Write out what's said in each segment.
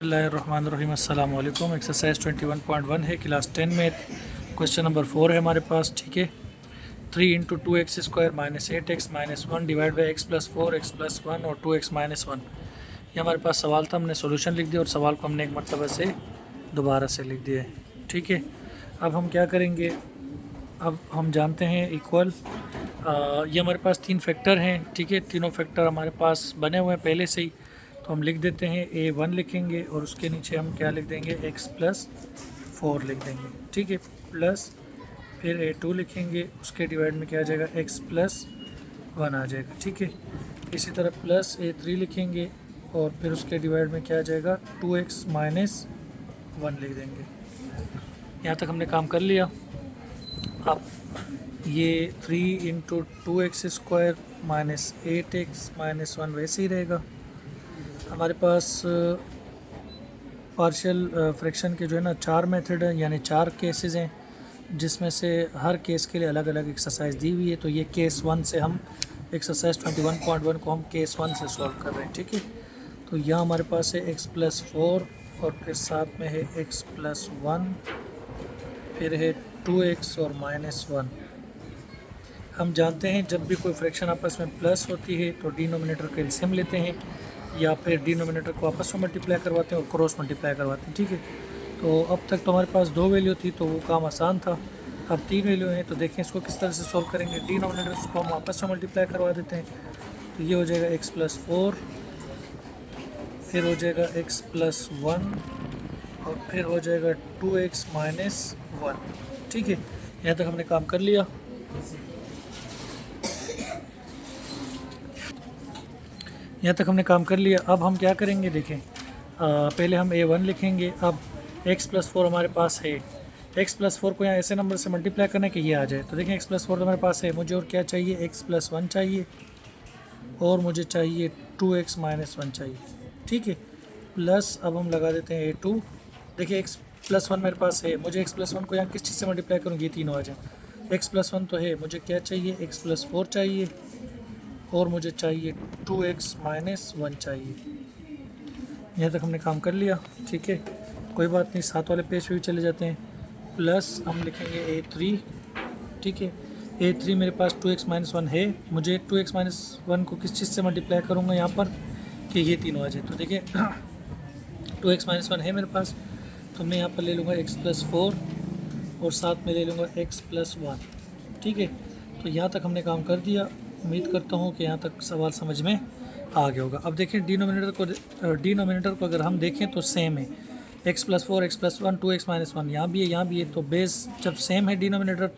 बिस्मिल्लाहिर्रहमानिर्रहीम अस्सलाम वालेकुम। एक्सरसाइज 21.1 है, क्लास 10 में क्वेश्चन नंबर 4 है हमारे पास। ठीक है, 3 into 2x² minus 8x minus 1 divide by x plus 4x plus 1 और 2x माइनस 1। ये हमारे पास सवाल था, हमने सोल्यूशन लिख दिया और सवाल को हमने एक मरतबा से दोबारा से लिख दिया है। ठीक है, अब हम क्या करेंगे, अब हम जानते हैं इक्वल, ये हमारे पास तीन फैक्टर हैं। ठीक है, तीनों फैक्टर हमारे पास बने हुए हैं पहले से ही, तो हम लिख देते हैं a1 लिखेंगे और उसके नीचे हम क्या लिख देंगे, x प्लस 4 लिख देंगे। ठीक है, प्लस फिर a2 लिखेंगे, उसके डिवाइड में क्या आ जाएगा, x प्लस 1 आ जाएगा। ठीक है, इसी तरह प्लस a3 लिखेंगे और फिर उसके डिवाइड में क्या आ जाएगा, 2x माइनस 1 लिख देंगे। यहाँ तक हमने काम कर लिया। अब ये 3 into 2x² minus 8x minus 1 वैसे ही रहेगा। हमारे पास पार्शियल फ्रैक्शन के जो है ना 4 मेथड हैं, यानी 4 केसेस हैं, जिसमें से हर केस के लिए अलग अलग एक्सरसाइज दी हुई है। तो ये केस 1 से हम एक्सरसाइज 21.1 को हम केस 1 से सॉल्व कर रहे हैं। ठीक है, तो यहाँ हमारे पास है x प्लस 4 और फिर साथ में है x प्लस 1, फिर है 2x और माइनस 1। हम जानते हैं जब भी कोई फ्रैक्शन आपस में प्लस होती है तो डिनोमिनेटर का एलसीएम लेते हैं या फिर डिनोमिनेटर को आपस में मल्टीप्लाई करवाते हैं और क्रॉस मल्टीप्लाई करवाते हैं। ठीक है, तो अब तक तो हमारे पास 2 वैल्यू थी तो वो काम आसान था। अब 3 वैल्यू हैं, तो देखें इसको किस तरह से सॉल्व करेंगे। डिनोमिनेटर्स को हम आपस में मल्टीप्लाई करवा देते हैं, तो ये हो जाएगा x प्लस 4, फिर हो जाएगा x प्लस 1 और फिर हो जाएगा 2x माइनस 1। ठीक है, यहाँ तक हमने काम कर लिया। यहाँ तक हमने काम कर लिया। अब हम क्या करेंगे, देखें, पहले हम a1 लिखेंगे। अब x प्लस 4 हमारे पास है, x प्लस 4 को यहाँ ऐसे नंबर से मल्टीप्लाई करना है कि ये आ जाए। तो देखें x प्लस 4 तो हमारे पास है, मुझे और क्या चाहिए, x प्लस 1 चाहिए और मुझे चाहिए 2x माइनस 1 चाहिए। ठीक है, प्लस अब हम लगा देते हैं a2। देखिए x प्लस 1 मेरे पास है, मुझे x प्लस 1 को यहाँ किस चीज़ से मल्टीप्लाई करूँगी, ये तीनों आ जाए। x प्लस 1 तो है, मुझे क्या चाहिए, x प्लस 4 चाहिए और मुझे चाहिए 2x माइनस 1 चाहिए। यहाँ तक हमने काम कर लिया। ठीक है, कोई बात नहीं, साथ वाले पेज पे भी चले जाते हैं। प्लस हम लिखेंगे a3। ठीक है, a3 मेरे पास 2x माइनस 1 है, मुझे 2x माइनस 1 को किस चीज़ से मल्टीप्लाई करूँगा यहाँ पर कि ये तीनों आ जाए। तो देखिए 2x माइनस 1 है मेरे पास, तो मैं यहाँ पर ले लूँगा x प्लस 4 और साथ में ले लूँगा x प्लस 1। ठीक है, तो यहाँ तक हमने काम कर दिया। उम्मीद करता हूँ कि यहाँ तक सवाल समझ में आ गया होगा। अब देखें डिनोमिनेटर को अगर हम देखें तो सेम है, x plus 4 x plus 1 2x minus 1 यहाँ भी है यहाँ भी है। तो बेस जब सेम है डिनोमिनेटर,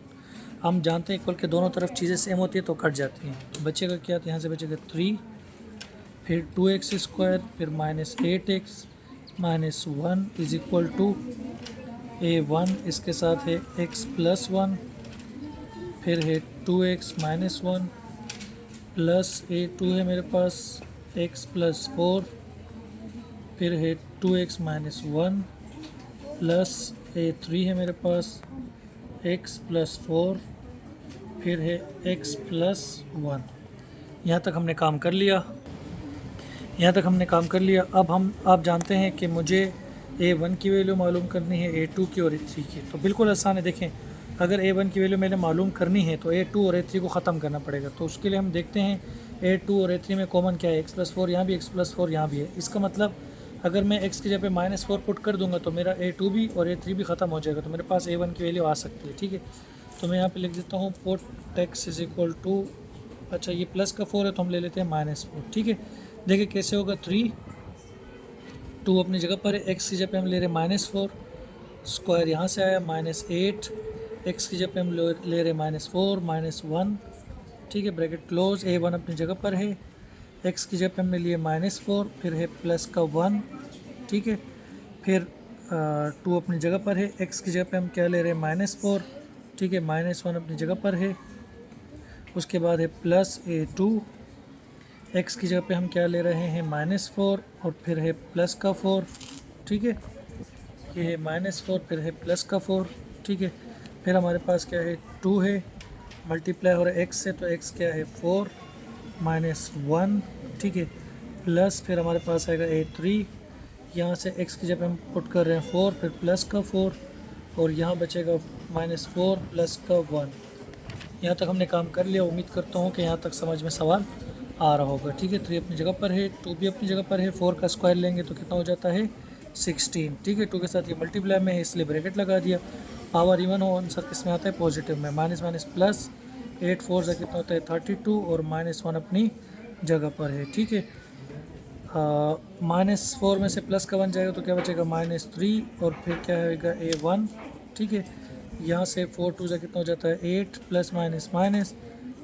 हम जानते हैं इक्वल के दोनों तरफ चीज़ें सेम होती है तो कट जाती हैं। तो बचेगा क्या, तो यहाँ से बचेगा 3, फिर 2x², फिर minus 8x minus 1 is equal to a1, इसके साथ है x प्लस 1, फिर है 2x माइनस 1 प्लस a2 है मेरे पास x प्लस 4, फिर है 2x माइनस 1 प्लस a3 है मेरे पास x प्लस 4, फिर है x प्लस 1। यहाँ तक हमने काम कर लिया। अब आप जानते हैं कि मुझे a1 की वैल्यू मालूम करनी है, a2 की और a3 की। तो बिल्कुल आसान है। देखें, अगर a1 की वैल्यू मैंने मालूम करनी है तो a2 और a3 को ख़त्म करना पड़ेगा। तो उसके लिए हम देखते हैं a2 और a3 में कॉमन क्या है, x प्लस 4 यहाँ भी, x प्लस 4 यहाँ भी है। इसका मतलब अगर मैं x की जगह पे माइनस 4 पुट कर दूंगा तो मेरा a2 भी और a3 भी ख़त्म हो जाएगा, तो मेरे पास a1 की वैल्यू आ सकती है। ठीक है, तो मैं यहाँ पर लिख देता हूँ put x is equal to, अच्छा ये प्लस का 4 है तो हम ले लेते हैं माइनस 4। ठीक है, देखिए कैसे होगा, 3 2 अपनी जगह पर है, x की जगह पे हम ले रहे हैं माइनस 4, स्क्वायर यहाँ से आया माइनस 8, x की जगह पे हम ले रहे हैं माइनस 4 माइनस 1। ठीक है, ब्रैकेट क्लोज, a1 अपनी जगह पर है, x की जगह पे हमने लिए माइनस 4, फिर है प्लस का 1। ठीक है, फिर 2 अपनी जगह पर है, x की जगह पे हम क्या ले रहे हैं, माइनस 4। ठीक है, माइनस 1 अपनी जगह पर है, उसके बाद है प्लस a2, x की जगह पे हम क्या ले रहे हैं, माइनस 4 और फिर है प्लस का 4। ठीक है, ये है माइनस 4 फिर है प्लस का 4। ठीक है, फिर हमारे पास क्या है, 2 है, मल्टीप्लाई हो रहा है x से, तो x क्या है 4 माइनस 1। ठीक है, प्लस फिर हमारे पास आएगा a3, यहाँ से x की जगह हम पुट कर रहे हैं 4, फिर प्लस का 4 और यहाँ बचेगा -4 प्लस का 1। यहाँ तक हमने काम कर लिया। उम्मीद करता हूँ कि यहाँ तक समझ में सवाल आ रहा होगा। ठीक है, 3 अपनी जगह पर है, 2 भी अपनी जगह पर है। 4 का स्क्वायर लेंगे तो कितना हो जाता है 16। ठीक है, 2 के साथ ये मल्टीप्लाई में है इसलिए ब्रैकेट लगा दिया। पावर इवन हो आंसर किस में आता है पॉजिटिव में। माइनस माइनस प्लस, 8 4 से कितना होता है 32 और -1 अपनी जगह पर है। ठीक है, -4 में से प्लस का 1 जाएगा तो क्या बचेगा -3 और फिर क्या होगा A1। ठीक है, यहाँ से 4 2 से कितना हो जाता है 8 प्लस माइनस माइनस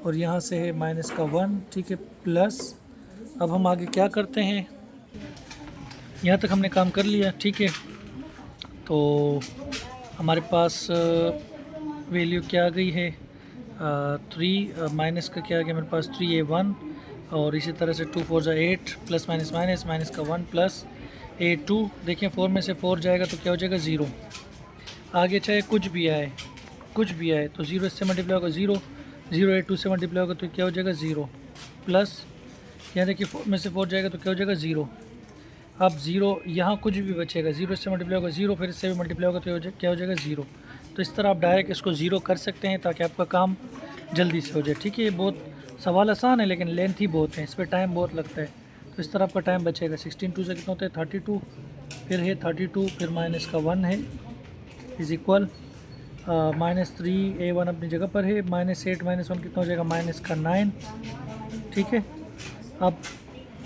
और यहाँ से है माइनस का 1। ठीक है, प्लस अब हम आगे क्या करते हैं, यहाँ तक हमने काम कर लिया। ठीक है, तो हमारे पास वैल्यू क्या आ गई है 3 माइनस का क्या आ गया मेरे पास 3A1 और इसी तरह से 2 4 8 प्लस माइनस माइनस माइनस का 1 प्लस A2। देखिए 4 में से 4 जाएगा तो क्या हो जाएगा 0। आगे चाहे कुछ भी आए तो 0 इससे मल्टीप्लाई होगा 0, 0 A2 से मल्टीप्लाई होगा तो क्या हो जाएगा 0 प्लस यहाँ देखिए 4 में से 4 जाएगा तो क्या हो जाएगा 0। अब 0 यहाँ कुछ भी बचेगा, 0 इससे मल्टीप्लाई होगा 0, फिर इससे भी मल्टीप्लाई होगा तो क्या हो जाएगा 0। तो इस तरह आप डायरेक्ट इसको 0 कर सकते हैं ताकि आपका काम जल्दी से हो जाए। ठीक है, ये बहुत सवाल आसान है लेकिन लेंथी बहुत है, इस पर टाइम बहुत लगता है। तो इस तरह आपका टाइम बचेगा। 16 2 से कितना होता है 32, फिर है 32 फिर माइनस का 1 है इज़ इक्वल -3 A1 अपनी जगह पर है, -8 -1 कितना हो जाएगा माइनस का 9। ठीक है, अब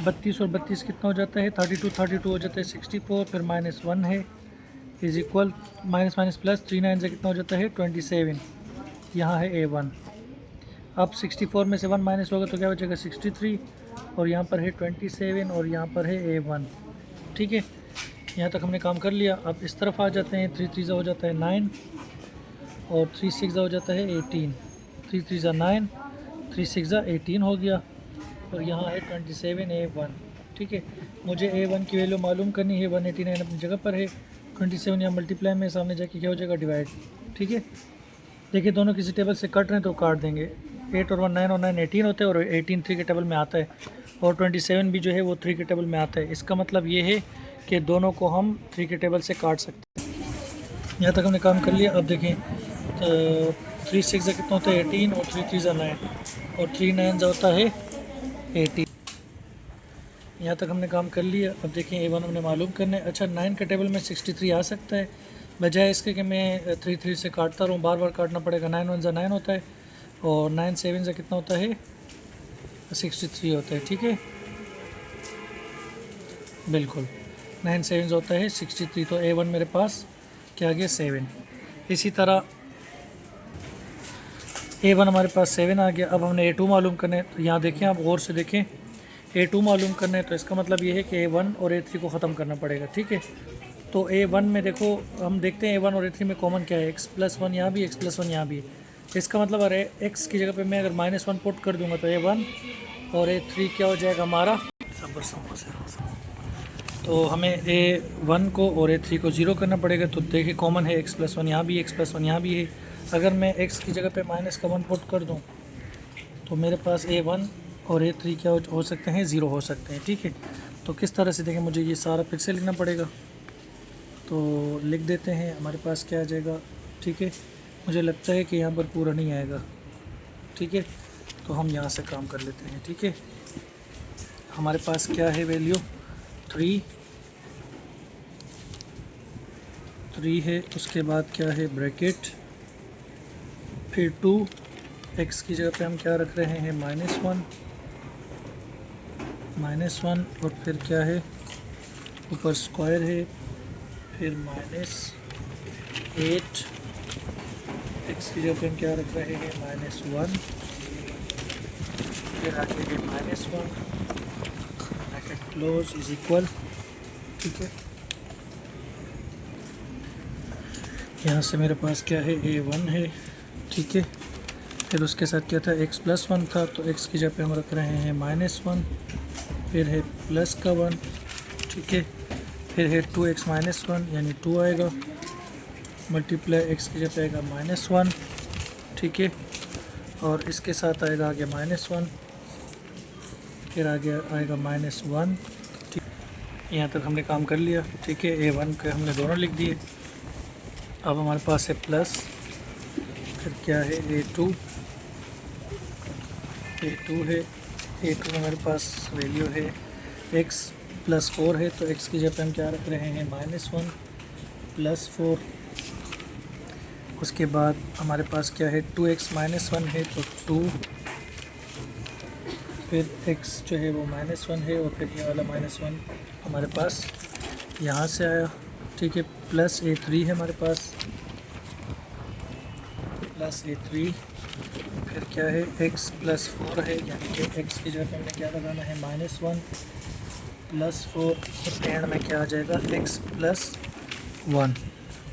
32 और 32 कितना हो जाता है 32 हो जाता है 64, फिर -1 है is equal minus minus plus 3 9 से कितना हो जाता है 27। यहाँ है A1। अब 64 में से 1 माइनस होगा तो क्या बचेगा 63 और यहाँ पर है 27 और यहाँ पर है A1। ठीक है, यहाँ तक हमने काम कर लिया। अब इस तरफ आ जाते हैं। 3 3 हो जाता है 9 और 3 6 हो जाता है 18। 3 3 9, 3 6 18 हो गया और यहाँ है 27 A1। ठीक है, मुझे A1 की वैल्यू मालूम करनी है। 189 अपनी जगह पर है, 27 यहाँ मल्टीप्लाई में सामने जाके क्या हो जाएगा डिवाइड। ठीक है, देखिए दोनों किसी टेबल से कट रहे हैं तो काट देंगे। 8 और 1 9 और 9 18 होते हैं और 18 3 के टेबल में आता है और 27 भी जो है वो 3 के टेबल में आता है। इसका मतलब ये है कि दोनों को हम 3 के टेबल से काट सकते हैं। यहाँ तक हमने काम कर लिया। अब देखें तो 3 6 कितना होता है 18 और 3 3 9 और 3 9 होता है 18। यहाँ तक हमने काम कर लिया। अब देखें A1 हमने मालूम करना है। अच्छा 9 के टेबल में 63 आ सकता है, बजाय इसके कि मैं 3 3 से काटता रहूँ, बार बार काटना पड़ेगा। 9 1 9 होता है और 9 7 से कितना होता है 63 होता है। ठीक है, बिल्कुल 9 7 होता है 63। तो A1 मेरे पास क्या आ गया 7। इसी तरह A1 हमारे पास 7 आ गया। अब हमने A2 मालूम करना है। तो यहाँ देखें, आप गौर से देखें, A2 मालूम करना है तो इसका मतलब ये है कि A1 और A3 को ख़त्म करना पड़ेगा। ठीक है, तो A1 में देखो हम देखते हैं A1 और A3 में कॉमन क्या है, x+1 यहाँ भी, x+1 यहाँ भी है। इसका मतलब अरे x की जगह पे मैं अगर -1 पुट कर दूंगा तो A1 और A3 क्या हो जाएगा हमारा तो हमें A1 को और A3 को 0 करना पड़ेगा। तो देखिए कॉमन है x+1 यहाँ भी, x+1 यहाँ भी है। अगर मैं x की जगह पे -1 पुट कर दूँ तो मेरे पास A1 और A3 क्या हो सकते हैं 0 हो सकते हैं। ठीक है, तो किस तरह से देखें, मुझे ये सारा फिर से लिखना पड़ेगा। तो लिख देते हैं, हमारे पास क्या आ जाएगा। ठीक है, मुझे लगता है कि यहाँ पर पूरा नहीं आएगा। ठीक है, तो हम यहाँ से काम कर लेते हैं। ठीक है, हमारे पास क्या है वैल्यू 3 है, उसके बाद क्या है ब्रैकेट, फिर 2 x की जगह पे हम क्या रख रहे हैं -1 और फिर क्या है ऊपर स्क्वायर है, फिर -8 x की जगह पे हम क्या रख रहे हैं -1, फिर आगे है -1 ब्रैकेट क्लोज इज इक्वल। ठीक है, यहाँ से मेरे पास क्या है A1 है। ठीक है, फिर उसके साथ क्या था x+1 था तो x की जगह पे हम रख रहे हैं -1, फिर है प्लस का 1। ठीक है, फिर है 2x -1 यानी 2 आएगा, मल्टीप्लाई x की जगह पे आएगा -1। ठीक है, और इसके साथ आएगा आगे -1, फिर आगे आएगा -1। ठीक, यहाँ तक हमने काम कर लिया, ठीक है। A1 के हमने दोनों लिख दिए। अब हमारे पास है प्लस, फिर क्या है A2 है। A2 में हमारे पास वैल्यू है x + 4 है, तो x की जगह पे हम क्या रख रहे हैं -1 + 4। उसके बाद हमारे पास क्या है 2x - 1 है, तो 2, फिर x जो है वो -1 है, और फिर ये वाला -1 हमारे पास यहाँ से आया, ठीक है। प्लस A3 है हमारे पास, प्लस A3, फिर क्या है x + 4 है, यानी कि x की जगह पे हमने क्या लगाना है -1 + 4, और एंड में क्या आ जाएगा x + 1।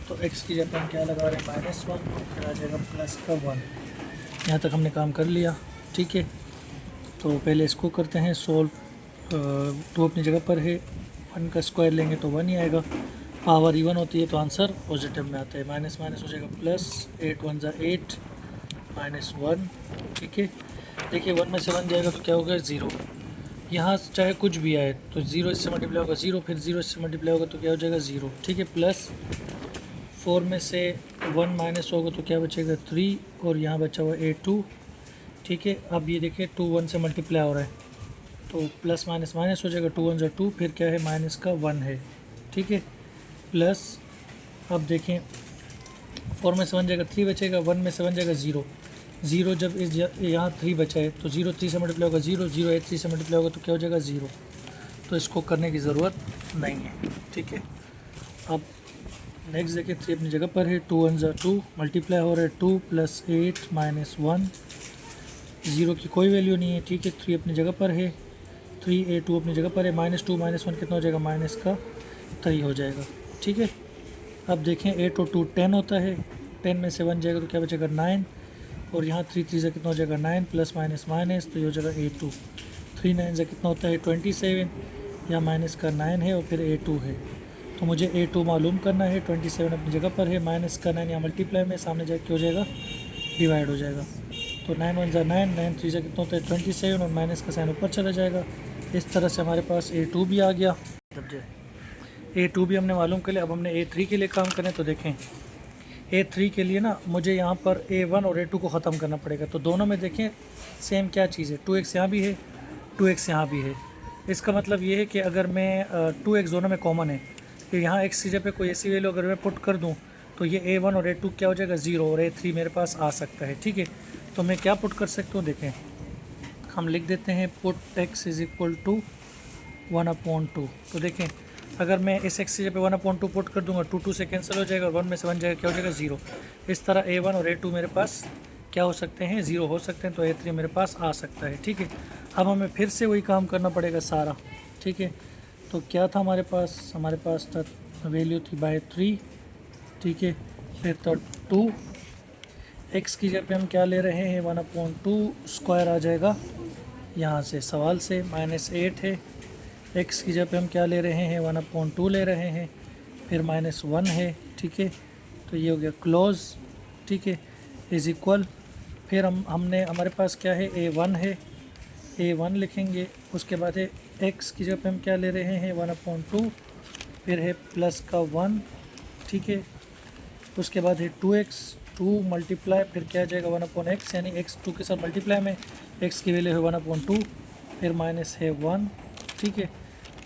तो x की जगह पे हम क्या लगा रहे हैं -1, और फिर आ जाएगा +1। यहाँ तक हमने काम कर लिया, ठीक है। तो पहले इसको करते हैं सोल्व। 2 अपनी जगह पर है, 1 का स्क्वायर लेंगे तो 1 ही आएगा। पावर इवन होती है तो आंसर पॉजिटिव में आता है। माइनस माइनस हो जाएगा प्लस, 8 1 ज़ा 8 -1, ठीक है। देखिए 1 में से 1 जाएगा तो क्या होगा 0। यहाँ चाहे कुछ भी आए तो 0 इससे मल्टीप्लाई होगा 0, फिर 0 इससे मल्टीप्लाई होगा तो क्या हो जाएगा 0, ठीक है। प्लस 4 में से 1 माइनस होगा तो क्या बचेगा 3, और यहाँ बचा हुआ A2, ठीक है। अब ये देखिए 2 1 से मल्टीप्लाई हो रहा है तो प्लस माइनस माइनस हो जाएगा, 2 1 ज़ा 2, फिर क्या है माइनस का 1 है, ठीक है। प्लस अब देखें 4 में से 1 जाएगा 3 बचेगा, 1 में से 1 जाएगा 0, 0 जब इस यहाँ 3 बचा है तो 0 3 से मल्टीप्लाई होगा 0, 0 3 से मल्टीप्लाई होगा तो क्या हो जाएगा 0। तो इसको करने की ज़रूरत नहीं है, ठीक है। अब नेक्स्ट देखिए 3 अपनी जगह पर है, 2 1 ज़ा 2, मल्टीप्लाई हो रहा है 2 + 8 -1, 0 की कोई वैल्यू नहीं है, ठीक है। 3 अपनी जगह पर है, 3 A2 अपनी जगह पर है, -2 -1 कितना हो जाएगा -3 हो जाएगा, ठीक है। अब देखें 8 और 2 10 होता है, 10 में से 1 जाएगा तो क्या बचेगा 9, और यहाँ 3 3 से कितना हो जाएगा 9 प्लस माइनस माइनस, तो ये हो जाएगा A2। 3 9 से कितना होता है 27, या माइनस का 9 है और फिर A2 है, तो मुझे A2 मालूम करना है। 27 अपनी जगह पर है, माइनस का 9 यहाँ मल्टीप्लाई में सामने जाके क्या हो जाएगा डिवाइड हो जाएगा। तो 9 1 ज़ा 9, 9 3 से कितना होता है 27, और माइनस का साइन ऊपर चला जाएगा। इस तरह से हमारे पास A2 भी आ गया। A2 भी हमने मालूम कर लिया। अब हमने A3 के लिए काम करें तो देखें A3 के लिए ना मुझे यहाँ पर A1 और A2 को ख़त्म करना पड़ेगा। तो दोनों में देखें सेम क्या चीज़ है, 2x यहाँ भी है, 2x यहाँ भी है। इसका मतलब ये है कि अगर मैं 2x दोनों में कॉमन है, तो यहाँ x की जगह पे कोई ऐसी वैल्यू अगर मैं पुट कर दूँ तो ये A1 और A2 क्या हो जाएगा 0, और A3 मेरे पास आ सकता है, ठीक है। तो मैं क्या पुट कर सकता हूँ, देखें हम लिख देते हैं पुट x = 1/2। तो देखें अगर मैं इस x की जगह पे 1/2 पुट कर दूंगा, 2 2 से कैंसिल हो जाएगा, और 1 में से 1 जाएगा क्या हो जाएगा 0। इस तरह A1 और A2 मेरे पास क्या हो सकते हैं 0 हो सकते हैं, तो A3 मेरे पास आ सकता है, ठीक है। अब हमें फिर से वही काम करना पड़ेगा सारा, ठीक है। तो क्या था हमारे पास था वैल्यू थी /3, ठीक है। फिर था 2, x की जगह पे हम क्या ले रहे हैं 1/2 स्क्वायर आ जाएगा यहाँ से सवाल से, -8 है। x की जगह पे हम क्या ले रहे हैं 1/2 ले रहे हैं, फिर -1 है, ठीक है। तो ये हो गया क्लोज, ठीक है, इज़ इक्वल। फिर हमने हमारे पास क्या है A1 है, A1 लिखेंगे। उसके बाद है x की जगह पे हम क्या ले रहे हैं 1/2, फिर है प्लस का 1, ठीक है। उसके बाद है 2x, 2 मल्टीप्लाई, फिर क्या जाएगा 1/x, यानी x 2 के साथ मल्टीप्लाई में x की वैल्यू है 1/2, फिर माइनस है 1, ठीक है।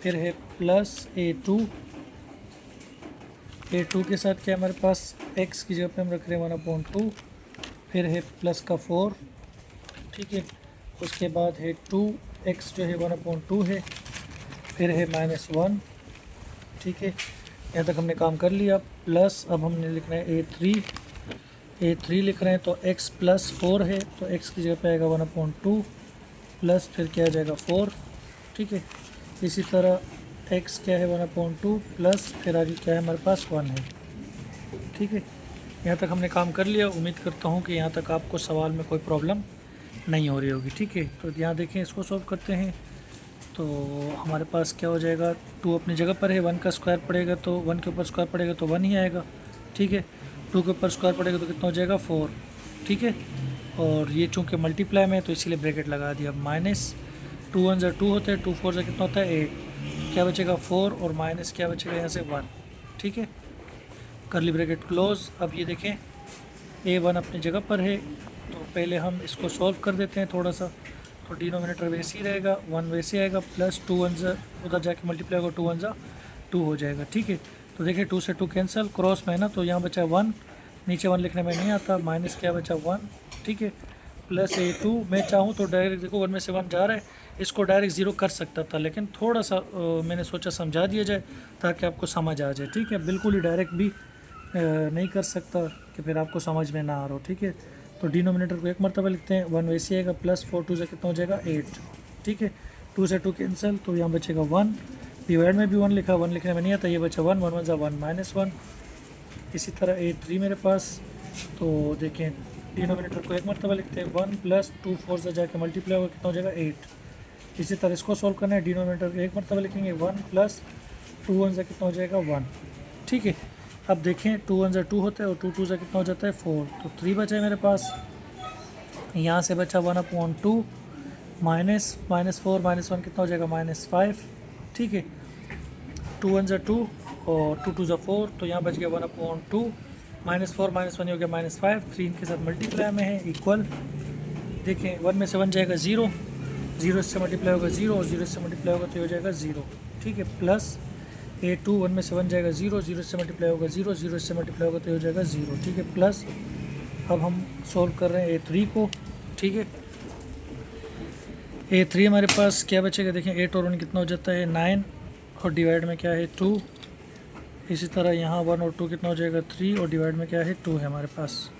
फिर है प्लस A2, A2 के साथ क्या हमारे पास x की जगह पे हम रख रहे हैं 1/2, फिर है प्लस का 4, ठीक है। उसके बाद है 2x जो है 1/2 है, फिर है -1, ठीक है। यहाँ तक हमने काम कर लिया। प्लस अब हमने लिखना है A3 लिख रहे हैं, तो x + 4 है, तो x की जगह पे आएगा 1/2 प्लस फिर क्या आ जाएगा 4, ठीक है। इसी तरह x क्या है 1/2 प्लस फिर आगे क्या है हमारे पास 1 है, ठीक है। यहाँ तक हमने काम कर लिया। उम्मीद करता हूँ कि यहाँ तक आपको सवाल में कोई प्रॉब्लम नहीं हो रही होगी, ठीक है। तो यहाँ देखें इसको सॉल्व करते हैं, तो हमारे पास क्या हो जाएगा 2 अपनी जगह पर है, 1 का स्क्वायर पड़ेगा तो 1 के ऊपर स्क्वायर पड़ेगा तो 1 ही आएगा, ठीक है। 2 के ऊपर स्क्वायर पड़ेगा तो कितना हो जाएगा 4, ठीक है। और ये चूँकि मल्टीप्लाई में तो इसीलिए ब्रैकेट लगा दिया। -2 1 ज़ा 2 होता है, 2 4 ज़ा कितना होता है 8, क्या बचेगा 4 और माइनस क्या बचेगा यहाँ से 1, ठीक है। Curly bracket close. अब ये देखें a1 अपनी जगह पर है, तो पहले हम इसको सॉल्व कर देते हैं थोड़ा सा। तो डिनोमिनेटर वैसे ही रहेगा, 1 वैसे आएगा, प्लस 2 1 उधर जाके मल्टीप्लाई होगा, 2 1 2 हो जाएगा, ठीक है। तो देखिए 2 से 2 कैंसिल, क्रॉस में है ना, तो यहाँ बचा 1, नीचे 1 लिखने में नहीं आता, माइनस क्या बचा 1, ठीक है, प्लस a2। मैं चाहूँ तो डायरेक्ट देखो 1 में से 1 जा रहा है, इसको डायरेक्ट 0 कर सकता था, लेकिन थोड़ा सा मैंने सोचा समझा दिया जाए ताकि आपको समझ आ जाए, ठीक है। बिल्कुल ही डायरेक्ट भी नहीं कर सकता कि फिर आपको समझ में ना आ रहा हो, ठीक है। तो डिनोमिनेटर को एक मरतबा लिखते हैं, 1 वैसे आएगा, प्लस 4 2 से कितना हो जाएगा 8, ठीक है। 2 से 2 कैंसिल, तो यहाँ बचेगा 1, डिवाइड में भी 1 लिखा, 1 लिखने में नहीं आता, ये बचा 1 1 1 1 माइनस 1। इसी तरह a3 मेरे पास, तो देखें डिनोमिनेटर को एक मरतबा लिखते हैं, 1 प्लस 2 4 से जाके मल्टीप्लाई होगा, कितना हो जाएगा 8। इसी तरह इसको सॉल्व करना है, डिनोमिनेटर को एक मरतबा लिखेंगे, 1 प्लस 2 1 से कितना हो जाएगा 1, ठीक है। अब देखें 2 1 2 होता है और 2 2 से कितना हो जाता है 4, तो 3 बचा है मेरे पास। यहाँ से बचा 1/2 माइनस 4 माइनस 1 कितना हो जाएगा -5, ठीक है। 2 1 2 और 2 2 4, तो यहाँ बच गया 1/2 -4 -1 हो गया -5, 3 इनके साथ मल्टीप्लाई में है, इक्वल। देखें 1 में से 1 जाएगा 0, 0 से मल्टीप्लाई होगा 0 और 0 से मल्टीप्लाई होगा तो हो जाएगा 0, ठीक है। प्लस a2, 1 में से 1 जाएगा 0, 0 से मल्टीप्लाई होगा 0, 0 से मल्टीप्लाई होगा तो हो जाएगा 0, ठीक है। प्लस अब हम सॉल्व कर रहे हैं a3 को, ठीक है। a3 हमारे पास क्या बचेगा, देखें 8 और 1 कितना हो जाता है 9, और डिवाइड में क्या है 2। इसी तरह यहाँ 1 और 2 कितना हो जाएगा 3, और डिवाइड में क्या है 2 है हमारे पास,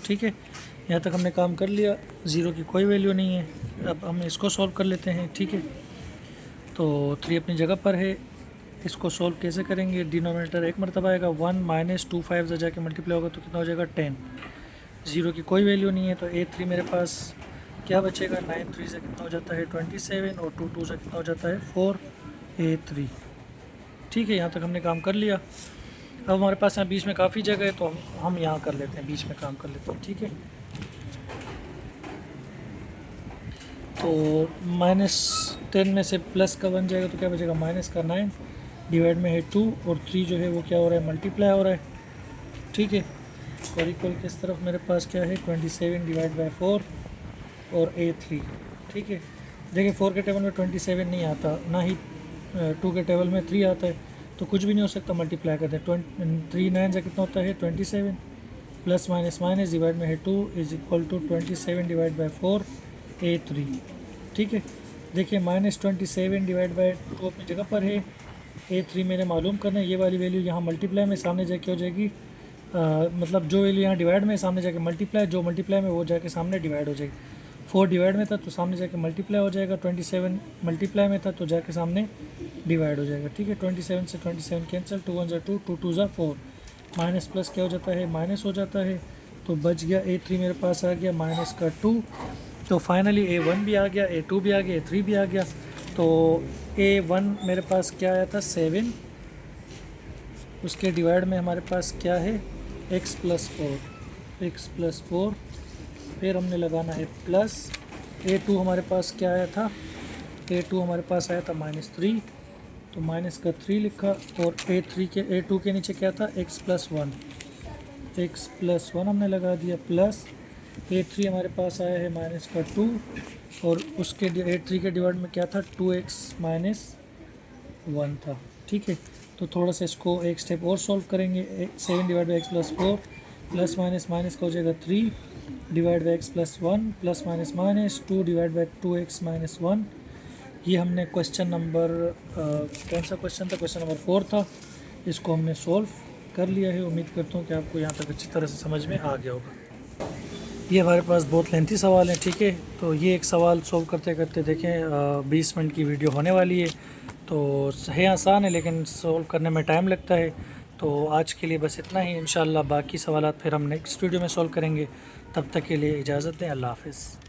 ठीक है। यहाँ तक हमने काम कर लिया, 0 की कोई वैल्यू नहीं है। अब हम इसको सॉल्व कर लेते हैं, ठीक है। तो 3 अपनी जगह पर है, इसको सॉल्व कैसे करेंगे, डिनोमिनेटर एक मरतबा आएगा, 1 माइनस 2 5 से जाके मल्टीप्लाई होगा तो कितना हो जाएगा 10। 0 की कोई वैल्यू नहीं है, तो a3 मेरे पास क्या बचेगा, 9 3 से कितना हो जाता है 27, और 2 2 से कितना हो जाता है 4 a3, ठीक है। यहाँ तक हमने काम कर लिया। अब हमारे पास यहाँ बीच में काफ़ी जगह है, तो हम यहाँ कर लेते हैं, बीच में काम कर लेते हैं, ठीक है। तो -10 में से प्लस का बन जाएगा तो क्या बचेगा माइनस का 9, डिवाइड में है 2, और 3 जो है वो क्या हो रहा है मल्टीप्लाई हो रहा है, ठीक है। और इक्वल किस तरफ मेरे पास क्या है 27 डिवाइड बाई 4 और a3, ठीक है। देखिए 4 के टेबल में 27 नहीं आता, ना ही 2 के टेबल में 3 आता है, तो कुछ भी नहीं हो सकता, मल्टीप्लाई करते हैं। 3 9 से कितना होता है 27, प्लस माइनस माइनस डिवाइड में है 2 is equal to 27 divide by 4 a3, ठीक है। देखिए -27 डिवाइड बाई 2 अपनी जगह पर है, a3 मैंने मालूम करना है, ये वाली वैल्यू यहाँ मल्टीप्लाई में सामने जाके हो जाएगी, मतलब जो वैल्यू यहाँ डिवाइड में सामने जाके मल्टीप्लाई, जो मल्टीप्लाई में वो जाके सामने डिवाइड हो जाएगी। 4 डिवाइड में था तो सामने जाके मल्टीप्लाई हो जाएगा, 27 मल्टीप्लाई में था तो जाके सामने डिवाइड हो जाएगा, ठीक है। 27 से 27 कैंसिल, 2 1 2 2 2 4, माइनस प्लस क्या हो जाता है माइनस हो जाता है, तो बच गया a3 मेरे पास आ गया माइनस का 2। तो फाइनली a1 भी आ गया, a2 भी आ गया, a3 भी आ गया। तो a1 मेरे पास क्या आया था 7, उसके डिवाइड में हमारे पास क्या है x प्लस 4, फिर हमने लगाना है प्लस। a2 हमारे पास क्या आया था, a2 हमारे पास आया था -3, तो माइनस का 3 लिखा, और a2 के नीचे क्या था x प्लस 1 हमने लगा दिया, प्लस a3 हमारे पास आया है माइनस का 2, और उसके a3 के डिवाइड में क्या था 2x माइनस 1 था, ठीक है। तो थोड़ा सा इसको एक स्टेप और सॉल्व करेंगे, 7 divide by x plus 4, plus minus minus का हो जाएगा 3 divide by x plus 1, plus minus minus 2 divide by 2x minus 1। ये हमने क्वेश्चन नंबर कौन सा क्वेश्चन था, क्वेश्चन नंबर 4 था, इसको हमने सॉल्व कर लिया है। उम्मीद करता हूँ कि आपको यहाँ तक अच्छी तरह से समझ में आ गया होगा। ये हमारे पास बहुत लेंथी सवाल हैं, ठीक है। तो ये एक सवाल सॉल्व करते करते देखें 20 मिनट की वीडियो होने वाली है, तो है आसान है लेकिन सॉल्व करने में टाइम लगता है। तो आज के लिए बस इतना ही, इंशाल्लाह बाकी सवालात फिर हम नेक्स्ट वीडियो में सॉल्व करेंगे। तब तक के लिए इजाज़त दें, अल्लाह हाफ़िज़।